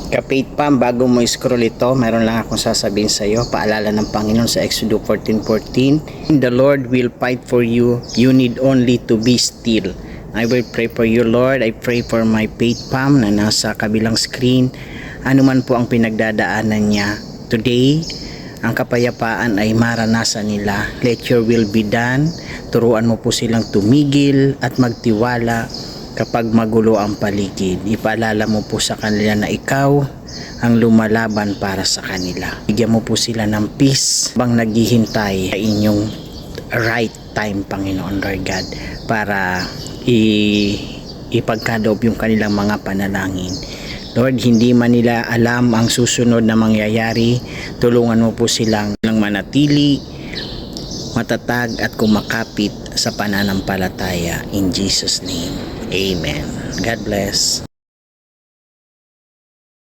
Kapit pa, bago mo scroll ito, meron lang akong sasabihin sa iyo. Paalala ng Panginoon sa Exodus 14:14. The Lord will fight for you. You need only to be still. I will pray for you, Lord. I pray for my faith palm na nasa kabilang screen. Ano man po ang pinagdadaanan niya today, ang kapayapaan ay maranasan nila. Let your will be done. Turuan mo po silang tumigil at magtiwala kapag magulo ang paligid. Ipaalala mo po sa kanila na ikaw ang lumalaban para sa kanila. Bigyan mo po sila ng peace bang naghihintay sa inyong right time, Panginoon Lord God, para ipagkaloob yung kanilang mga panalangin. Lord, hindi man nila alam ang susunod na mangyayari, tulungan mo po silang manatili matatag at kumakapit sa pananampalataya. In Jesus' name, Amen. God bless.